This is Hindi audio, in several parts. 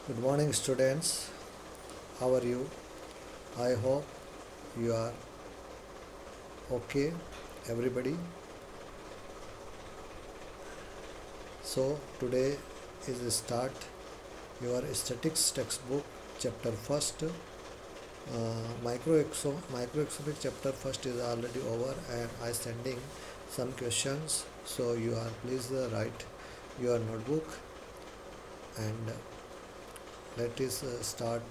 Good morning, students. How are you? I hope you are okay, everybody. So, today is the start your statics textbook, chapter first. Microeconomic chapter first is already over, and I sending some questions. So you are please write your notebook and let us start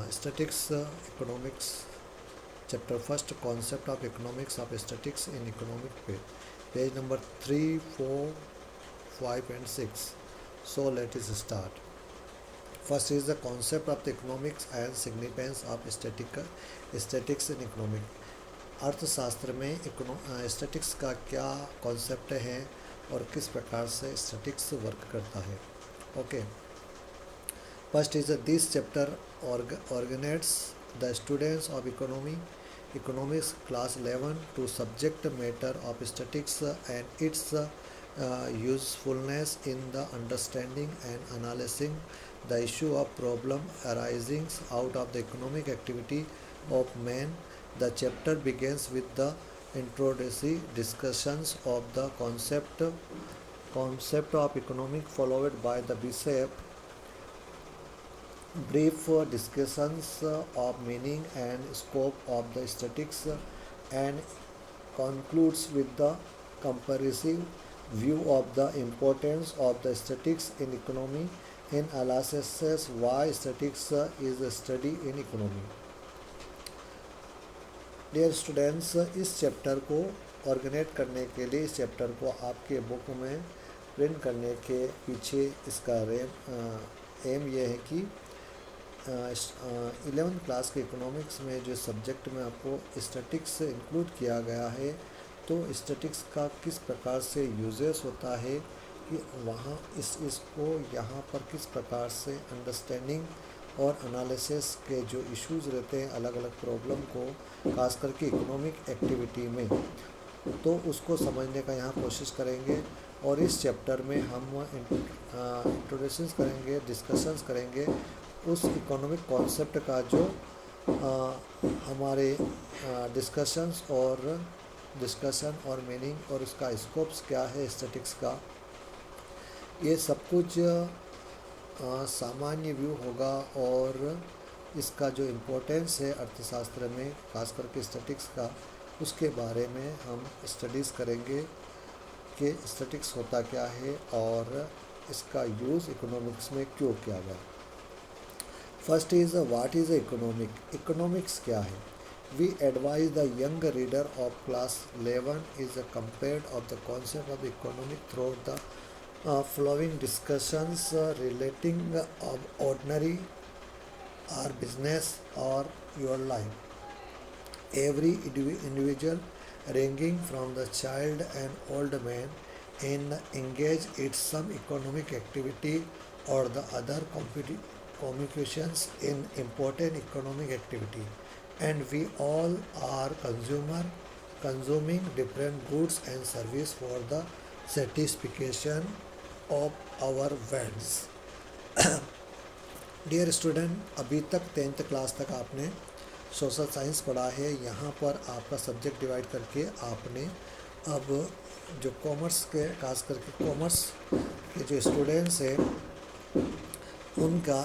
statics economics chapter first, concept of economics of statics in economic page number 3, 4, 5 and 6. So let us start. First is the concept of the economics and significance of statics in economic. अर्थशास्त्र में स्टैटिक्स का क्या कॉन्सेप्ट है और किस प्रकार से स्टैटिक्स वर्क करता है. Okay. First is this chapter organizes the students of economics class 11 to subject matter of statistics and its usefulness in the understanding and analyzing the issue of problem arising out of the economic activity of man. The chapter begins with the introductory discussions of the concept of economic, followed by the brief discussions of meaning and scope of the statistics, and concludes with the comprehensive view of the importance of the statistics in economy in analysis why statistics is a study in economy. Dear students, इस चैप्टर को ऑर्गेनाइज करने के लिए इस चैप्टर को आपके बुक में प्रिंट करने के पीछे इसका एम ये है कि 11th क्लास के इकोनॉमिक्स में जो सब्जेक्ट में आपको स्टैटिक्स इंक्लूड किया गया है, तो स्टैटिक्स का किस प्रकार से यूजेस होता है कि वहाँ इसको यहाँ पर किस प्रकार से अंडरस्टैंडिंग और एनालिसिस के जो इश्यूज़ रहते हैं अलग अलग प्रॉब्लम को, खास करके इकोनॉमिक एक्टिविटी में, तो उसको समझने का यहाँ कोशिश करेंगे. और इस चैप्टर में हम इंट्रोडक्शंस करेंगे, डिस्कशंस करेंगे उस इकोनॉमिक कॉन्सेप्ट का जो हमारे डिस्कशन और मीनिंग और उसका स्कोप्स क्या है स्टैटिक्स का, ये सब कुछ सामान्य व्यू होगा. और इसका जो इम्पोर्टेंस है अर्थशास्त्र में, खास करके स्टैटिक्स का, उसके बारे में हम स्टडीज़ करेंगे कि स्टैटिक्स होता क्या है और इसका यूज़ इकोनॉमिक्स में क्यों किया गया. First is what is economics क्या है. We advise the young reader of class 11 is compared of the concept of economic through the following discussions relating of ordinary or business or your life. Every individual ranging from the child and old man in engage in some economic activity or the other communications in important economic activity, and we all are consuming different goods and service for the satisfaction of our wants. Dear student, अभी तक 10th क्लास तक आपने सोशल साइंस पढ़ा है. यहाँ पर आपका सब्जेक्ट डिवाइड करके आपने अब जो कॉमर्स के, खास करके कॉमर्स के जो स्टूडेंट्स हैं उनका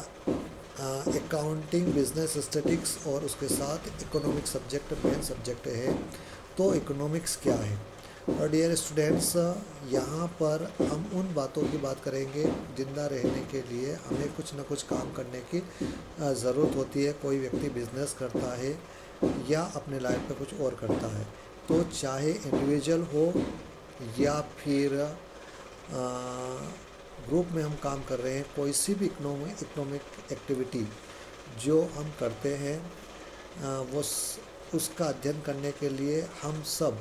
अकाउंटिंग, बिजनेस स्टैटिक्स और उसके साथ इकोनॉमिक सब्जेक्ट मेन सब्जेक्ट है. तो इकोनॉमिक्स क्या है. और डियर स्टूडेंट्स, यहाँ पर हम उन बातों की बात करेंगे. ज़िंदा रहने के लिए हमें कुछ ना कुछ काम करने की ज़रूरत होती है. कोई व्यक्ति बिजनेस करता है या अपने लाइफ में कुछ और करता है, तो चाहे इंडिविजुअल हो या फिर ग्रुप में हम काम कर रहे हैं, कोई सी भी इकोनॉमिक एक्टिविटी जो हम करते हैं वो उसका अध्ययन करने के लिए हम सब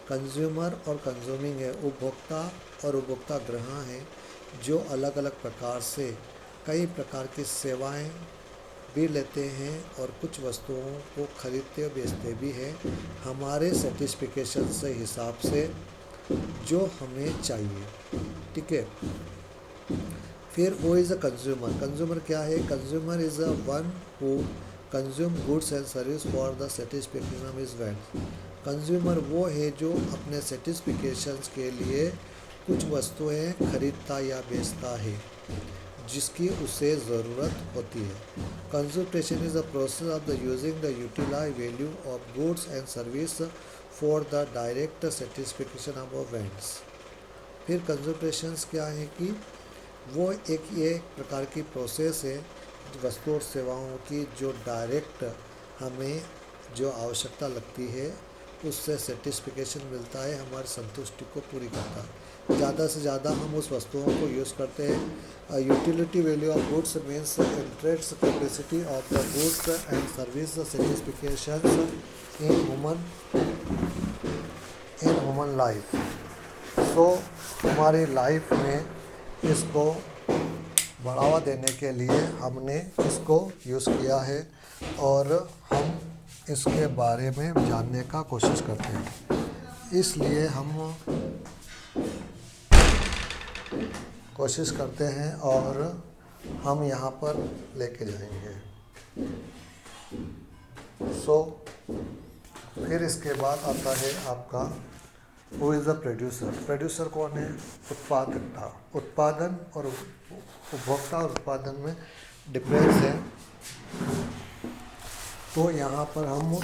कंज्यूमर और कंज्यूमिंग है, उपभोक्ता और उपभोक्ता ग्रह हैं, जो अलग अलग प्रकार से कई प्रकार की सेवाएं भी लेते हैं और कुछ वस्तुओं को खरीदते और बेचते भी हैं हमारे सेटिस्फिकेशन से हिसाब से जो हमें चाहिए. ठीक है. फिर वो इज़ अ कंज्यूमर। कंज्यूमर क्या है? Consumer is a one who consume goods and service for the satisfaction of his went. Consumer वो है जो अपने सेटिस्फिकेशंस के लिए कुछ वस्तुएं खरीदता या बेचता है जिसकी उसे ज़रूरत होती है। Consumption is the process of the using the utilise value of goods and service for the direct satisfaction of a wants. फिर कंज्यूमटेशंस क्या है कि वो एक ये प्रकार की प्रोसेस है वस्तु और सेवाओं की जो डायरेक्ट हमें जो आवश्यकता लगती है उससे सेटिस्फिकेशन मिलता है, हमारी संतुष्टि को पूरी करता है। ज़्यादा से ज़्यादा हम उस वस्तुओं को यूज़ करते हैं। Utility value of goods means interest capacity of the goods and service satisfaction in human life. So हमारी लाइफ में इसको बढ़ावा देने के लिए हमने इसको यूज़ किया है और हम इसके बारे में जानने का कोशिश करते हैं। इसलिए हम कोशिश करते हैं और हम यहाँ पर लेके जाएंगे। सो फिर इसके बाद आता है आपका who is the producer. Producer कौन है? उत्पादकता। उत्पादन और उपभोक्ता और उत्पादन में डिफरेंस है। तो यहाँ पर हम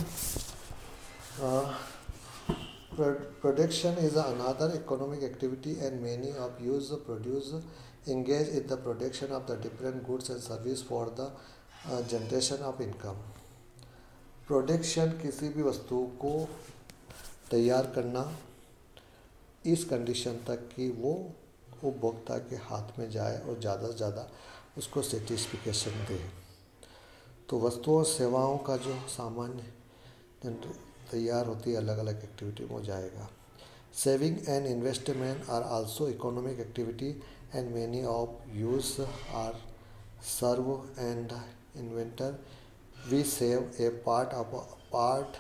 production is another economic activity and many of use produce engage in the production of the different goods and service for the generation of income। Production किसी भी वस्तु को तैयार करना इस कंडीशन तक कि वो उपभोक्ता के हाथ में जाए और ज़्यादा से ज़्यादा उसको सेटिस्फिकेशन दे। तो वस्तुओं और सेवाओं का जो सामान्य तैयार होती है अलग अलग एक्टिविटी में हो जाएगा। Saving and investment are also economic activity and many of use are serve and inventor we save a part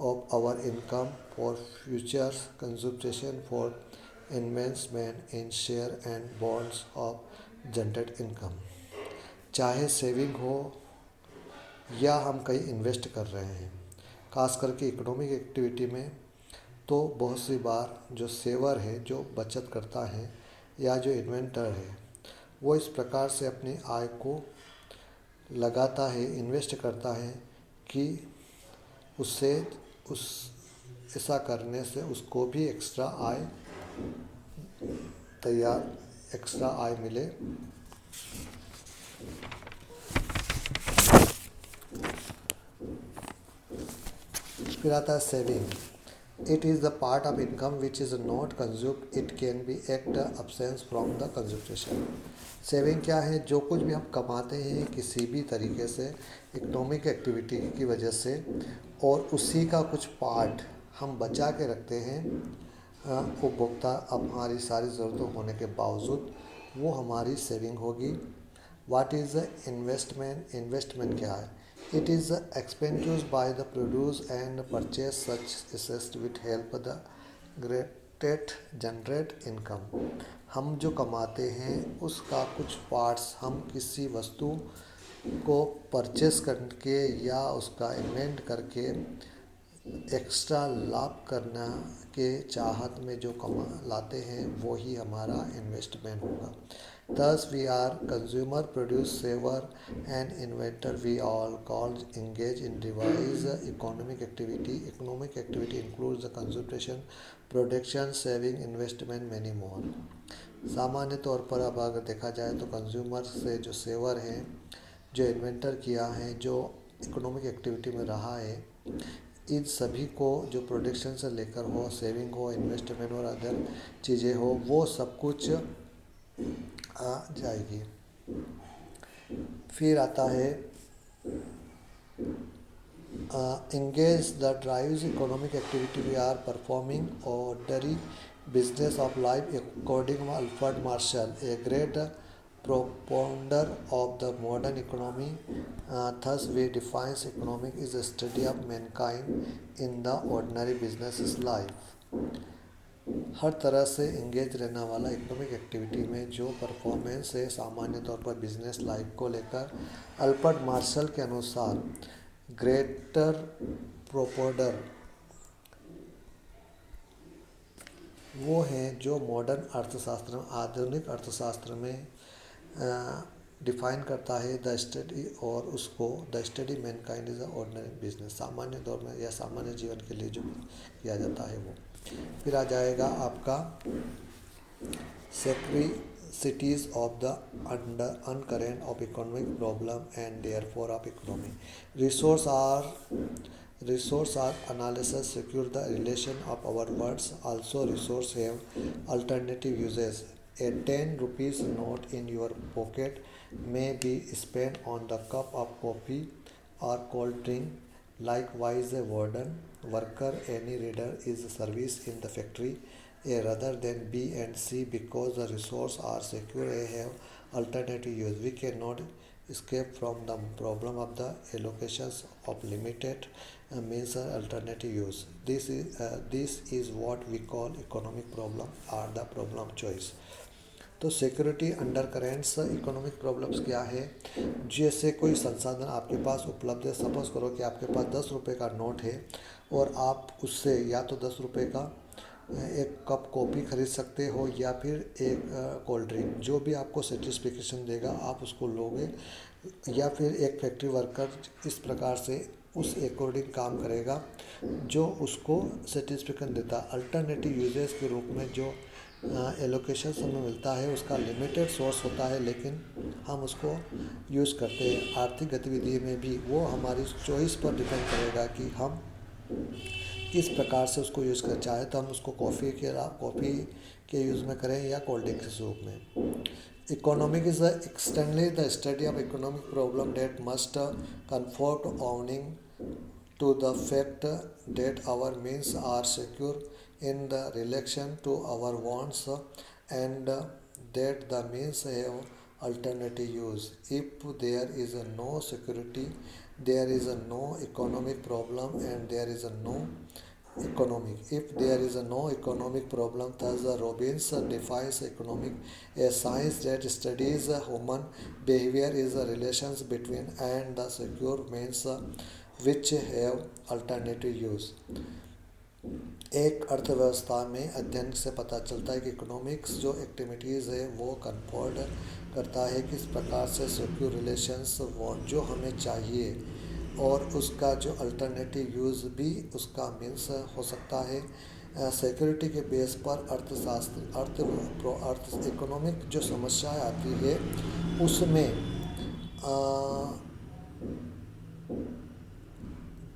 of our income for future consumption for investment in share and bonds of generate income। चाहे सेविंग हो या हम कहीं इन्वेस्ट कर रहे हैं, खास करके इकोनॉमिक एक्टिविटी में, तो बहुत सी बार जो सेवर है, जो बचत करता है या जो इन्वेंटर है, वो इस प्रकार से अपनी आय को लगाता है, इन्वेस्ट करता है कि उससे ऐसा करने से उसको भी एक्स्ट्रा आय मिले। फिर आता है saving. It is the part of income which is not consumed, it can be act absence from the consumption. Saving क्या है? जो कुछ भी हम कमाते हैं किसी भी तरीके से इकोनॉमिक एक्टिविटी की वजह से, और उसी का कुछ पार्ट हम बचा के रखते हैं उपभोक्ता अब हमारी सारी ज़रूरतों होने के बावजूद, वो हमारी सेविंग होगी। What is the investment? Investment क्या है? It is expenditures by the produce and purchase such assets which help the greater generate income. हम जो कमाते हैं उसका कुछ पार्ट्स हम किसी वस्तु को परचेस करके या उसका इन्वेंट करके एक्स्ट्रा लाभ करना के चाहत में जो कमा लाते हैं वो ही हमारा इन्वेस्टमेंट होगा। Thus we are consumer, produce, saver and inventor. We all call engage in devise economic activity. Economic activity includes the consumption, production, saving, investment, many more। सामान्य तौर पर अब अगर देखा जाए तो कंज्यूमर से जो सेवर हैं, जो इन्वेंटर किया है, जो इकोनॉमिक एक्टिविटी में रहा है, इन सभी को जो प्रोडक्शन से लेकर हो, सेविंग हो, इन्वेस्टमेंट और अदर चीज़ें हो, वो सब कुछ आ जाएगी। फिर आता है engage the drives economic activity we are performing ordinary business of life according to Alfred Marshall, a great propounder of the modern economy। Thus we defines economic is a study of mankind in the ordinary business life। हर तरह से इंगेज रहने वाला इकोनॉमिक एक्टिविटी में जो परफॉर्मेंस है सामान्य तौर पर बिजनेस लाइफ को लेकर। अल्बर्ट मार्शल के अनुसार ग्रेटर प्रोपोडर वो हैं जो मॉडर्न अर्थशास्त्र में, आधुनिक अर्थशास्त्र में डिफाइन करता है द स्टडी, और उसको the study Mankind is ordinary business, सामान्य दौर में या सामान्य जीवन के लिए जो किया जाता है वो। फिर आ जाएगा आपका scarcities of the under current of economic problem and therefore of economy. Resource are analysis secure the relation of our words. Also resource have alternative uses. A 10 rupees note in your pocket may be spent on the cup of coffee or cold drink. Likewise a warden, worker, any reader is service in the factory A rather than B and C because the resources are secure. A have alternative use. We cannot escape from the problem of the allocations of limited means alternative use. This is what we call economic problem or the problem choice. तो security under currents economic problems क्या है? जैसे कोई संसाधन आपके पास उपलब्ध है, सपोज करो कि आपके पास 10 रुपये का नोट है और आप उससे या तो 10 रुपये का एक कप कॉफ़ी खरीद सकते हो या फिर एक कोल्ड ड्रिंक, जो भी आपको सेटिस्फिकेशन देगा आप उसको लोगे, या फिर एक फैक्ट्री वर्कर इस प्रकार से उस अकॉर्डिंग काम करेगा जो उसको सेटिस्फिकेशन देता है। अल्टरनेटिव यूजेस के रूप में जो एलोकेशन हमें मिलता है उसका लिमिटेड सोर्स होता है, लेकिन हम उसको यूज़ करते हैं। आर्थिक गतिविधि में भी वो हमारी चॉइस पर डिपेंड करेगा कि हम किस प्रकार से उसको यूज़ करें, चाहे तो हम उसको कॉफ़ी के यूज़ में करें या कोल्ड ड्रिंक के रूप में। Economic is extendedly the study of economic problem that must confront owing to the fact that our means are secure in the relation to our wants and that the means have alternative use. If there is no security, there is no economic problem and there is no economic. If there is no economic problem, thus Robbins defines economic a science that studies human behavior is the relations between and the secure means which have alternative use. एक अर्थव्यवस्था में अध्ययन से पता चलता है कि इकोनॉमिक्स जो एक्टिविटीज़ है वो कन्फर्ड करता है किस प्रकार से सिक्योर रिलेशंस जो हमें चाहिए और उसका जो अल्टरनेटिव यूज़ भी उसका मीन्स हो सकता है। सिक्योरिटी के बेस पर अर्थ इकोनॉमिक जो समस्याएं आती है उसमें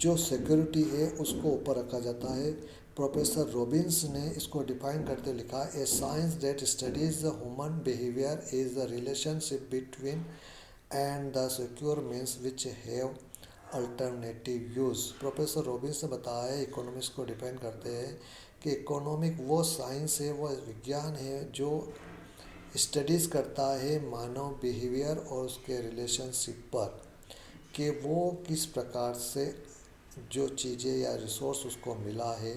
जो सिक्योरिटी है उसको ऊपर रखा जाता है। प्रोफेसर रॉबिन्स ने इसको डिफाइन करते लिखा, ए science that studies the human behaviour is the relationship between and the secure means which have alternative use. Professor Robins ने बताया है, इकोनॉमिक्स को डिफाइन करते हैं कि इकोनॉमिक वो साइंस है, वो विज्ञान है जो स्टडीज़ करता है मानव बिहेवियर और उसके रिलेशनशिप पर, कि वो किस प्रकार से जो चीज़ें या रिसोर्स उसको मिला है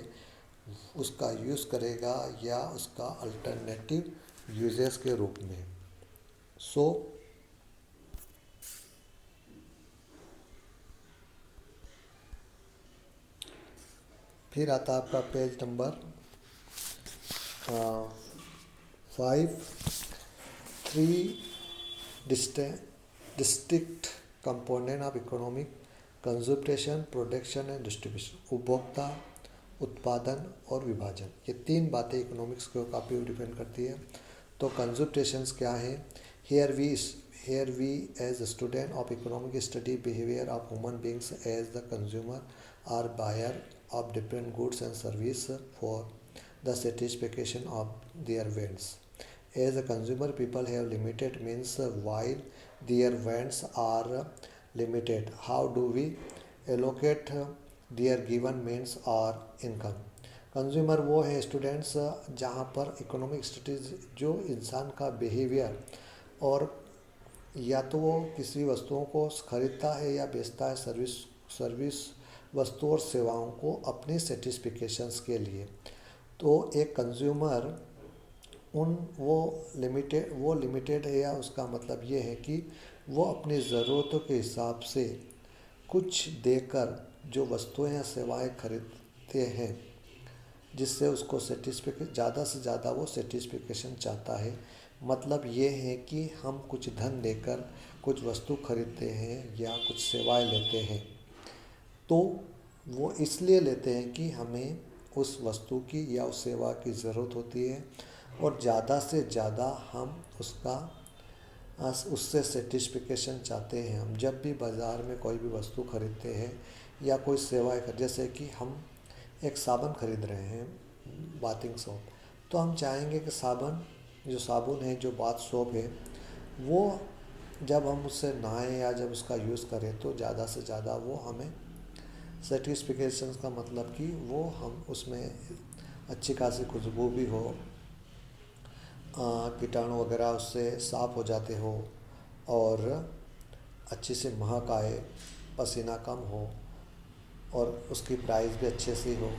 उसका यूज़ करेगा या उसका अल्टरनेटिव यूजेस के रूप में। फिर आता है आपका page number 5, 3 district component of economic consumption, production and distribution. उपभोक्ता, उत्पादन और विभाजन, ये 3 बातें इकोनॉमिक्स को काफ़ी डिपेंड करती है। तो कंजम्पशंस क्या है? Here we as student of economic study behaviour of human beings as the consumer are buyer of different goods and service for the satisfaction of their wants. As a consumer, people have limited means while their wants are limited. How do we allocate their given means or income? Consumer वो है स्टूडेंट्स जहाँ पर इकोनॉमिक स्टडीज जो इंसान का बिहेवियर और या तो वो किसी वस्तुओं को खरीदता है या बेचता है, सर्विस वस्तु और सेवाओं को अपनी सेटिस्फिकेशंस के लिए, तो एक कंज्यूमर उन वो लिमिटेड है, या उसका मतलब ये है कि वो अपनी ज़रूरतों के हिसाब से कुछ देकर जो वस्तुएं या सेवाएं खरीदते हैं, जिससे उसको ज़्यादा से ज़्यादा वो सेटिस्फिकेशन चाहता है। मतलब ये है कि हम कुछ धन देकर कुछ वस्तु खरीदते हैं या कुछ सेवाएं लेते हैं, तो वो इसलिए लेते हैं कि हमें उस वस्तु की या उस सेवा की ज़रूरत होती है, और ज़्यादा से ज़्यादा हम उससे सेटिस्फिकेशन चाहते हैं। हम जब भी बाज़ार में कोई भी वस्तु खरीदते हैं या कोई सेवाएं जैसे कि हम एक साबुन खरीद रहे हैं, बाथिंग सोप, तो हम चाहेंगे कि साबुन है, जो बाथ सोप है, वो जब हम उससे नहाएं या जब उसका यूज़ करें तो ज़्यादा से ज़्यादा वो हमें सेटिस्फिकेशन का मतलब कि वो हम उसमें अच्छी खासी खुशबू भी हो, कीटाणु वगैरह उससे साफ़ हो जाते हो, और अच्छी सी महक आए, पसीना कम हो, और उसकी प्राइस भी अच्छे से हो,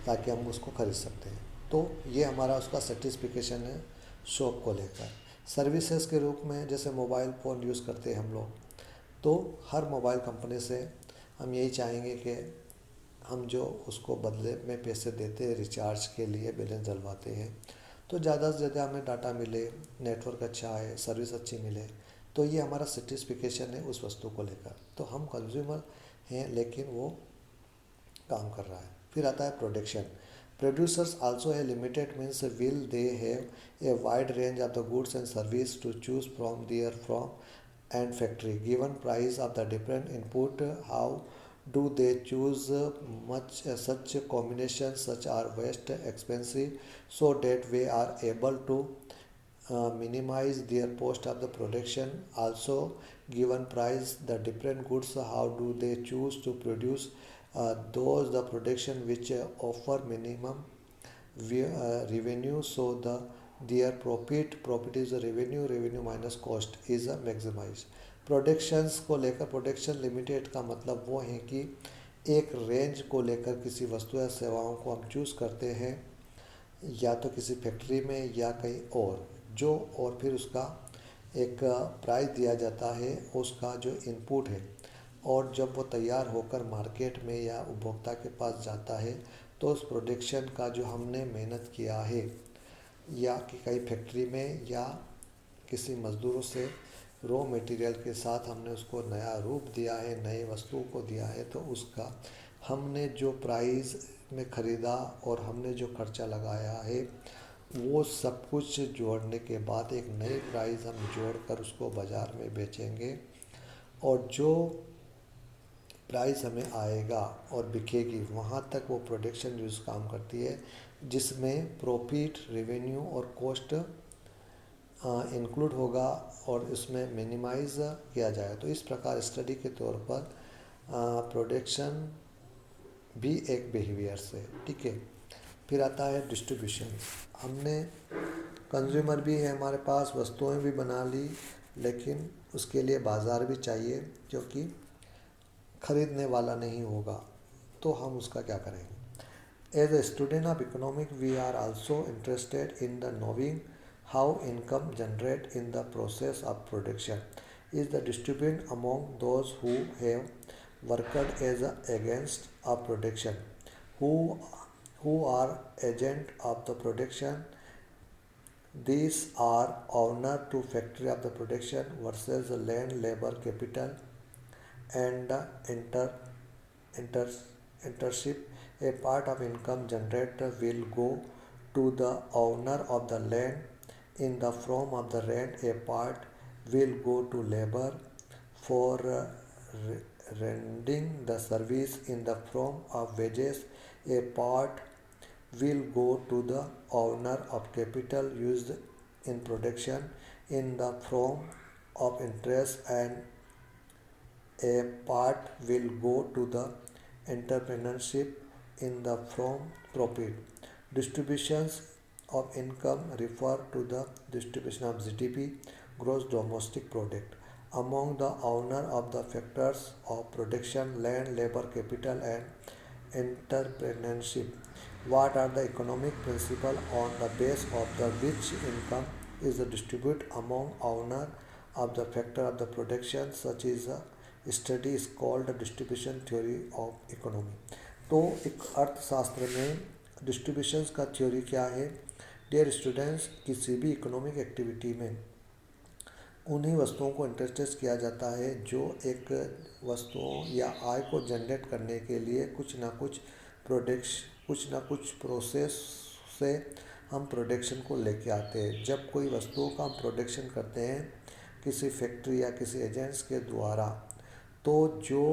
ताकि हम उसको खरीद सकते हैं। तो ये हमारा उसका सेटिस्फिकेशन है शॉप को लेकर। सर्विसेज के रूप में जैसे मोबाइल फ़ोन यूज़ करते हैं हम लोग, तो हर मोबाइल कंपनी से हम यही चाहेंगे कि हम जो उसको बदले में पैसे देते हैं रिचार्ज के लिए, बैलेंस डलवाते हैं, तो ज़्यादा से ज़्यादा हमें डाटा मिले, नेटवर्क अच्छा है, सर्विस अच्छी मिले। तो ये हमारा सेटिस्फिकेशन है उस वस्तु को लेकर। तो हम कंज्यूमर हैं, लेकिन वो काम कर रहा है। फिर आता है प्रोडक्शन। प्रोड्यूसर्स आल्सो है limited means will they have a wide range of the goods and service to choose from their from and factory given price of the different input. How do they choose much such combinations such are waste expensive, so that we are able to minimize their cost of the production. Also given price the different goods, how do they choose to produce those the production which offer minimum revenue, so their profit is a revenue minus cost is a maximize. Productions को लेकर, प्रोडक्शन लिमिटेड का मतलब वो है कि एक रेंज को लेकर किसी वस्तु या सेवाओं को हम चूज़ करते हैं, या तो किसी फैक्ट्री में या कहीं और फिर उसका एक प्राइस दिया जाता है, उसका जो इनपुट है, और जब वो तैयार होकर मार्केट में या उपभोक्ता के पास जाता है, तो उस प्रोडक्शन का जो हमने मेहनत किया है, या कि कई फैक्ट्री में या किसी मज़दूरों से रॉ मटेरियल के साथ हमने उसको नया रूप दिया है, नई वस्तुओं को दिया है, तो उसका हमने जो प्राइस में ख़रीदा और हमने जो खर्चा लगाया है, वो सब कुछ जोड़ने के बाद एक नई प्राइस हम जोड़कर उसको बाज़ार में बेचेंगे, और जो प्राइस हमें आएगा और बिकेगी, वहाँ तक वो प्रोडक्शन यूज़ काम करती है, जिसमें प्रॉफिट, रेवेन्यू और कॉस्ट इंक्लूड होगा, और इसमें मिनिमाइज किया जाए। तो इस प्रकार स्टडी के तौर पर प्रोडक्शन भी एक बिहेवियर से, ठीक है। फिर आता है डिस्ट्रीब्यूशन। हमने कंज्यूमर भी है, हमारे पास वस्तुएं भी बना ली, लेकिन उसके लिए बाज़ार भी चाहिए, क्योंकि खरीदने वाला नहीं होगा तो हम उसका क्या करेंगे। As a student of economic we are also interested in the knowing how income generate in the process of production is the distributed among those who have worked as agents of production, who are agent of the production. These are owner to factory of the production versus land, labor, capital, and inter, internship. A part of income generated will go to the owner of the land in the form of the rent. A part will go to labor for rendering the service in the form of wages. A part will go to the owner of capital used in production in the form of interest, and a part will go to the entrepreneurship in the form profit. Distributions of income refer to the distribution of GDP, gross domestic product, among the owner of the factors of production, land, labor, capital, and entrepreneurship. What are the economic principles on the base of the which income is distributed among owner of the factor of the production? Such is a study is called the distribution theory of economy. तो एक अर्थशास्त्र में डिस्ट्रीब्यूशंस का थ्योरी क्या है? डियर स्टूडेंट्स, किसी भी इकोनॉमिक एक्टिविटी में उन्हीं वस्तुओं को इंटरेस्ट किया जाता है जो एक वस्तुओं या आय को जनरेट करने के लिए कुछ ना कुछ प्रोसेस से हम प्रोडक्शन को लेके आते हैं। जब कोई वस्तुओं का हम प्रोडक्शन करते हैं किसी फैक्ट्री या किसी एजेंट्स के द्वारा, तो जो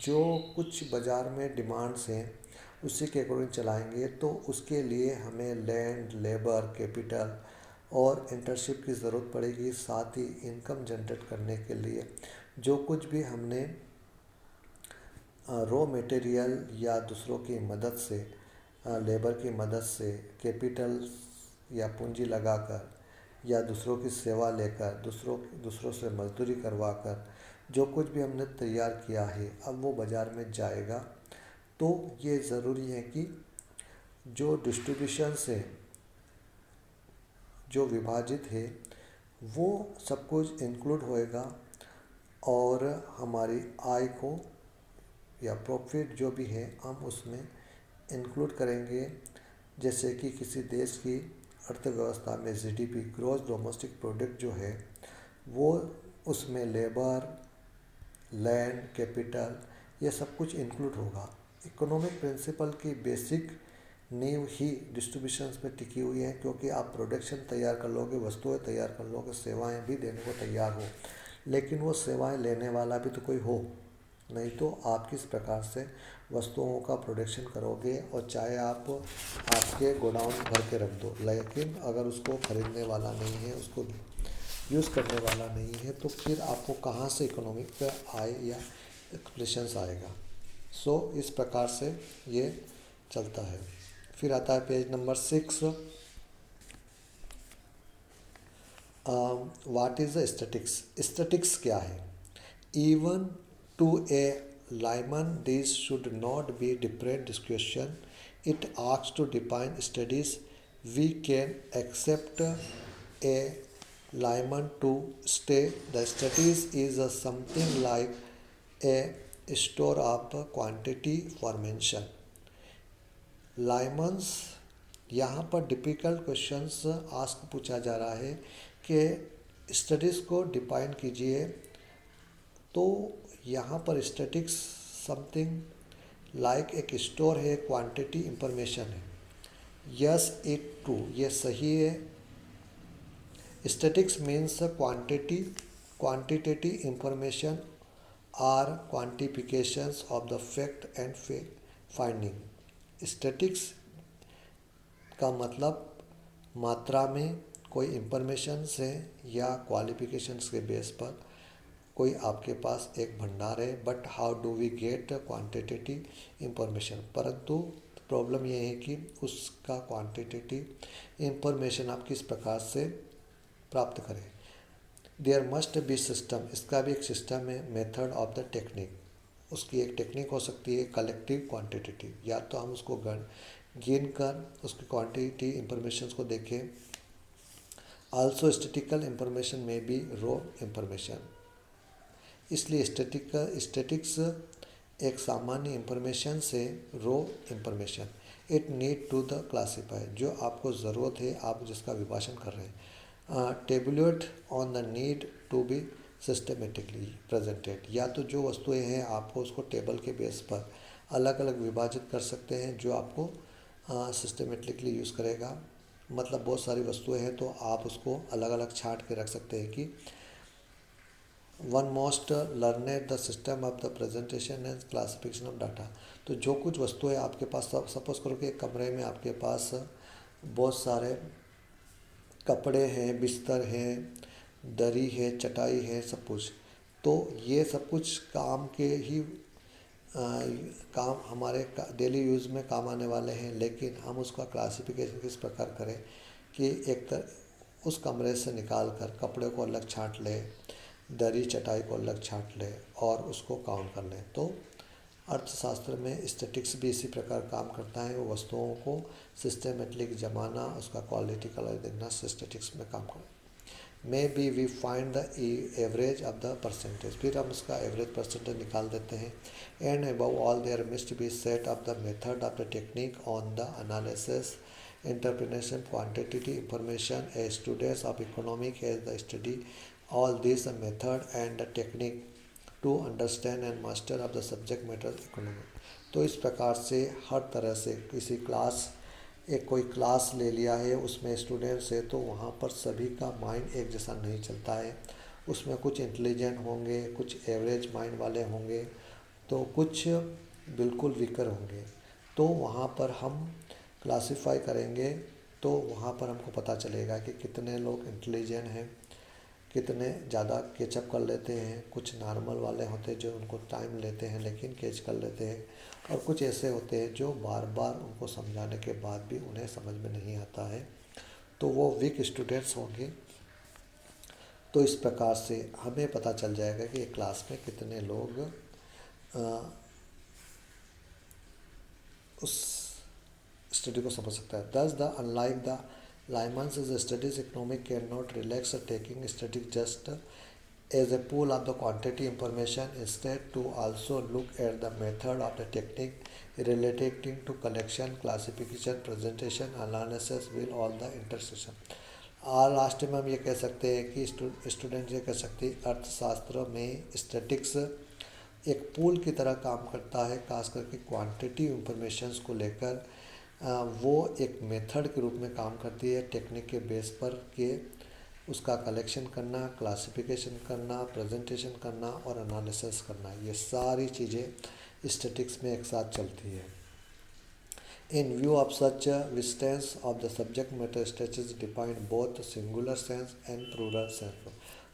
जो कुछ बाज़ार में डिमांड्स हैं उसी के अकॉर्डिंग चलाएंगे, तो उसके लिए हमें लैंड, लेबर, कैपिटल और इंटर्नशिप की ज़रूरत पड़ेगी। साथ ही इनकम जनरेट करने के लिए जो कुछ भी हमने रॉ मटेरियल या दूसरों की मदद से, लेबर की मदद से, कैपिटल या पूंजी लगाकर या दूसरों की सेवा लेकर, दूसरों से मजदूरी करवाकर जो कुछ भी हमने तैयार किया है अब वो बाज़ार में जाएगा। तो ये ज़रूरी है कि जो डिस्ट्रीब्यूशन से जो विभाजित है वो सब कुछ इंक्लूड होएगा और हमारी आय को या प्रॉफिट जो भी है हम उसमें इंक्लूड करेंगे। जैसे कि किसी देश की अर्थव्यवस्था में जीडीपी, ग्रॉस डोमेस्टिक प्रोडक्ट जो है, वो उसमें लेबर, लैंड, कैपिटल ये सब कुछ इंक्लूड होगा। इकोनॉमिक प्रिंसिपल की बेसिक नींव ही डिस्ट्रीब्यूशंस पे टिकी हुई है, क्योंकि आप प्रोडक्शन तैयार कर लोगे, वस्तुएं तैयार कर लोगे, सेवाएं भी देने को तैयार हो, लेकिन वो सेवाएं लेने वाला भी तो कोई हो, नहीं तो आप किस प्रकार से वस्तुओं का प्रोडक्शन करोगे। और चाहे आप आपके गोडाउन भर के रख दो, लेकिन अगर उसको खरीदने वाला नहीं है, उसको यूज़ करने वाला नहीं है, तो फिर आपको कहाँ से इकोनॉमिक पे आय या एक्सप्रेशंस आएगा। सो इस प्रकार से ये चलता है। फिर आता है page number 6, what is the statics. Statics क्या है? Even to a layman this should not be different discussion. It asks to define studies. We can accept a layman to stay. The studies is something like a store of quantity formation. लाइमन्स यहाँ पर डिफ़िकल्ट क्वेश्चंस आस्क पूछा जा रहा है कि स्टडीज़ को डिफाइन कीजिए। तो यहाँ पर स्टैटिक्स समथिंग लाइक एक स्टोर है, क्वांटिटी इंफॉर्मेशन है। यस, इट ट्रू, ये सही है। Statistics means quantitative information or quantifications of the fact and finding. Statistics का मतलब मात्रा में कोई इंफॉर्मेशन से या क्वालिफिकेशंस के बेस पर कोई आपके पास एक भंडार है, but how do we get quantitative information. परंतु प्रॉब्लम ये है कि उसका क्वांटिटेटिव इंफॉर्मेशन आप किस प्रकार से प्राप्त करें। देयर मस्ट बी सिस्टम, इसका भी एक सिस्टम है। मेथड ऑफ द टेक्निक, उसकी एक टेक्निक हो सकती है कलेक्टिव क्वांटिटेटिव, या तो हम उसको गिन कर उसकी क्वांटिटी इंफॉर्मेशन को देखें। आल्सो स्टैटिकल इंफॉर्मेशन में बी रॉ इंफॉर्मेशन। इसलिए स्टैटिक्स एक सामान्य इंफॉर्मेशन से raw information it need to the classify, जो आपको ज़रूरत है, आप जिसका विभाजन कर रहे हैं। Tabulate on the need to be systematically presented, या तो जो वस्तुएं हैं आपको उसको टेबल के बेस पर अलग अलग विभाजित कर सकते हैं, जो आपको सिस्टमेटिकली यूज़ करेगा। मतलब बहुत सारी वस्तुएं हैं तो आप उसको अलग अलग छांट के रख सकते हैं कि one most learned the system of the presentation and classification of data. तो जो कुछ वस्तुएं आपके पास, सपोज करो कि एक कमरे में आपके पास बहुत सारे कपड़े हैं, बिस्तर हैं, दरी है, चटाई है, सब कुछ, तो ये सब कुछ काम के ही काम हमारे डेली यूज़ में काम आने वाले हैं, लेकिन हम उसका क्लासिफिकेशन किस प्रकार करें कि उस कमरे से निकाल कर कपड़े को अलग छांट लें, दरी चटाई को अलग छांट लें और उसको काउंट कर लें। तो अर्थशास्त्र में स्टैटिक्स भी इसी प्रकार काम करता है। वो वस्तुओं को सिस्टमेटिकली जमाना, उसका क्वालिटी कलर देखना स्टैटिक्स में काम करता है। May be we find the average of the percentage, फिर हम उसका एवरेज परसेंटेज निकाल देते हैं। And above all there must be set of the method of the technique on the analysis interpretation quantitative information. As students of economic has the study all this method and the technique to understand and master of the subject matter economic। तो इस प्रकार से हर तरह से किसी क्लास, एक कोई क्लास ले लिया है उसमें स्टूडेंट्स है तो वहाँ पर सभी का माइंड एक जैसा नहीं चलता है। उसमें कुछ इंटेलिजेंट होंगे, कुछ एवरेज माइंड वाले होंगे, तो कुछ बिल्कुल वीकर होंगे। तो वहाँ पर हम क्लासिफाई करेंगे तो वहाँ पर हमको पता चलेगा कि कितने लोग इंटेलिजेंट हैं, कितने ज़्यादा कैचअप कर लेते हैं। कुछ नॉर्मल वाले होते हैं जो उनको टाइम लेते हैं लेकिन कैच कर लेते हैं, और कुछ ऐसे होते हैं जो बार बार उनको समझाने के बाद भी उन्हें समझ में नहीं आता है, तो वो वीक स्टूडेंट्स होंगे। तो इस प्रकार से हमें पता चल जाएगा कि एक क्लास में कितने लोग उस स्टडी को समझ सकता है। Thus the unlike the layman's is studies economic can not relax taking study just as a pool of the quantity information, instead to also look at the method of the technique relating to collection, classification, presentation, analysis will all the intersection। और लास्ट में हम ये कह सकते हैं कि स्टूडेंट ये कह सकते हैं अर्थशास्त्र में स्टैटिक्स एक पूल की तरह काम करता है, खास करके क्वांटिटी इंफॉर्मेशंस को लेकर। वो एक मेथड के रूप में काम करती है, टेक्निक के बेस पर के उसका कलेक्शन करना, क्लासिफिकेशन करना, प्रेजेंटेशन करना और एनालिसिस करना, ये सारी चीज़ें स्टैटिक्स में एक साथ चलती है। In view of such vastness of the subject matter statistics define both singular sense and plural sense.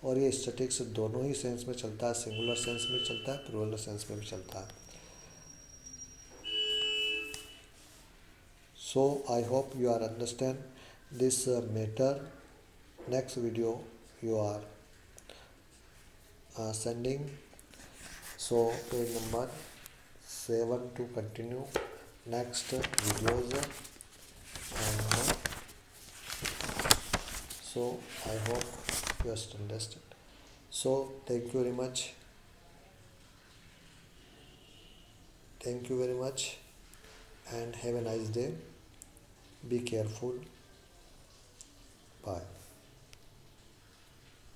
और ये स्टैटिक्स दोनों ही सेंस में चलता है, सिंगुलर सेंस में चलता है, प्लूरल सेंस में भी चलता है। So I hope you are understand this matter. Next video you are sending, so page number 7 to continue next videos, and so I hope you understand. So thank you very much, and have a nice day. Be careful. Bye.